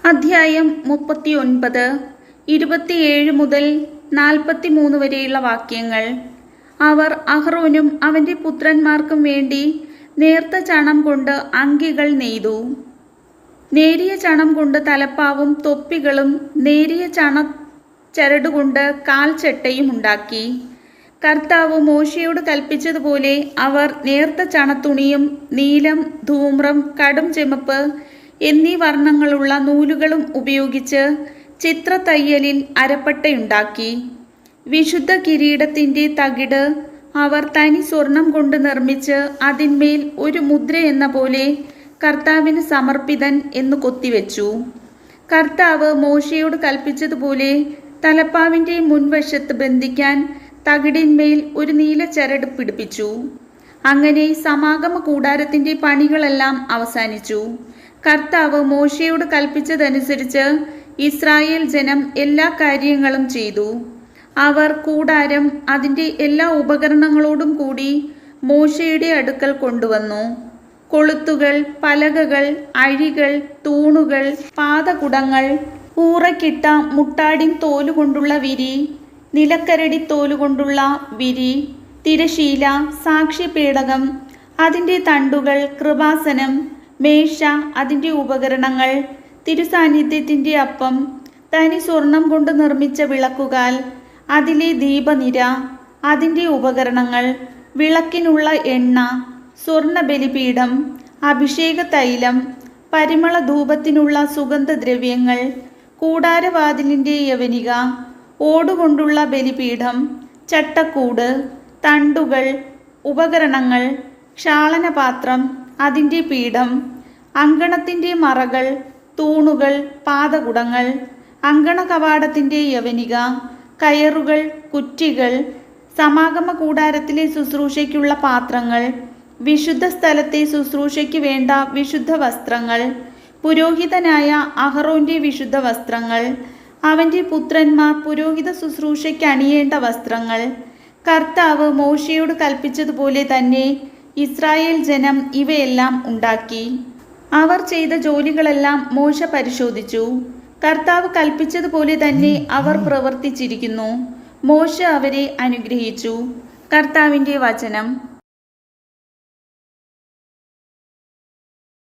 അധ്യായം 39 27 മുതൽ 43 വരെയുള്ള വാക്യങ്ങൾ. അവർ അഹ്റോനും അവൻ്റെ പുത്രന്മാർക്കും വേണ്ടി നേർത്ത ചണം കൊണ്ട് അങ്കികൾ നെയ്തു. നേരിയ ചണം കൊണ്ട് തലപ്പാവും തൊപ്പികളും നേരിയ ചരടുകൊണ്ട് കാൽച്ചട്ടയും ഉണ്ടാക്കി. കർത്താവ് മോശയോട് കൽപ്പിച്ചതുപോലെ അവർ നേർത്ത ചണത്തുണിയും നീലം, ധൂമ്രം, കടും ചെമപ്പ് എന്നീ വർണ്ണങ്ങളുള്ള നൂലുകളും ഉപയോഗിച്ച് ചിത്രത്തയ്യലിൽ അരപ്പട്ടയുണ്ടാക്കി. വിശുദ്ധ കിരീടത്തിൻ്റെ തകിട് അവർ തനി സ്വർണം കൊണ്ട് നിർമ്മിച്ച് അതിന്മേൽ ഒരു മുദ്ര എന്ന പോലെ കർത്താവിന് സമർപ്പിതൻ എന്ന് കൊത്തിവെച്ചു. കർത്താവ് മോശയോട് കൽപ്പിച്ചതുപോലെ തലപ്പാവിൻ്റെ മുൻവശത്ത് ബന്ധിക്കാൻ തകിടിന്മേൽ ഒരു നീല ചരട് പിടിപ്പിച്ചു. അങ്ങനെ സമാഗമ കൂടാരത്തിൻ്റെ പണികളെല്ലാം അവസാനിച്ചു. കർത്താവ് മോശയോട് കൽപ്പിച്ചതനുസരിച്ച് ഇസ്രായേൽ ജനം എല്ലാ കാര്യങ്ങളും ചെയ്തു. അവർ കൂടാരം അതിൻ്റെ എല്ലാ ഉപകരണങ്ങളോടും കൂടി മോശയുടെ അടുക്കൽ കൊണ്ടുവന്നു. കൊളുത്തുകൾ, പലകകൾ, അഴികൾ, തൂണുകൾ, പാദകുടങ്ങൾ, ഊറക്കിട്ട മുട്ടാടിൻ തോലുകൊണ്ടുള്ള വിരി, നിലക്കരടി തോലുകൊണ്ടുള്ള വിരി, തിരശീല, സാക്ഷ്യപേടകം, അതിൻ്റെ തണ്ടുകൾ, കൃപാസനം, മേശ, അതിൻ്റെ ഉപകരണങ്ങൾ, തിരുസാന്നിധ്യത്തിൻ്റെ അപ്പം, തനി സ്വർണം കൊണ്ട് നിർമ്മിച്ച വിളക്കുകാൽ, അതിലെ ദീപനിര, അതിൻ്റെ ഉപകരണങ്ങൾ, വിളക്കിനുള്ള എണ്ണ, സ്വർണ്ണ ബലിപീഠം, അഭിഷേക തൈലം, പരിമള ധൂപത്തിനുള്ള സുഗന്ധദ്രവ്യങ്ങൾ, കൂടാരവാതിലിൻ്റെ യവനിക, ഓടുകൊണ്ടുള്ള ബലിപീഠം, ചട്ടക്കൂട്, തണ്ടുകൾ, ഉപകരണങ്ങൾ, ക്ഷാളനപാത്രം, അതിൻ്റെ പീഠം, അങ്കണത്തിൻ്റെ മറകൾ, തൂണുകൾ, പാദകുടങ്ങൾ, അങ്കണ കവാടത്തിൻ്റെ യവനിക, കയറുകൾ, കുറ്റികൾ, സമാഗമ കൂടാരത്തിലെ ശുശ്രൂഷയ്ക്കുള്ള പാത്രങ്ങൾ, വിശുദ്ധ സ്ഥലത്തെ ശുശ്രൂഷയ്ക്ക് വേണ്ട വിശുദ്ധ വസ്ത്രങ്ങൾ, പുരോഹിതനായ അഹ്റോൻ്റെ വിശുദ്ധ വസ്ത്രങ്ങൾ, അവൻ്റെ പുത്രന്മാർ പുരോഹിത ശുശ്രൂഷയ്ക്ക് അണിയേണ്ട വസ്ത്രങ്ങൾ. കർത്താവ് മോശയോട് കൽപ്പിച്ചതുപോലെ തന്നെ ഇസ്രായേൽ ജനം ഇവയെല്ലാം ഉണ്ടാക്കി. അവർ ചെയ്ത ജോലികളെല്ലാം മോശ പരിശോധിച്ചു. കർത്താവ് കൽപ്പിച്ചതുപോലെ തന്നെ അവർ പ്രവർത്തിച്ചിരിക്കുന്നു. മോശ അവരെ അനുഗ്രഹിച്ചു. കർത്താവിൻ്റെ വചനം.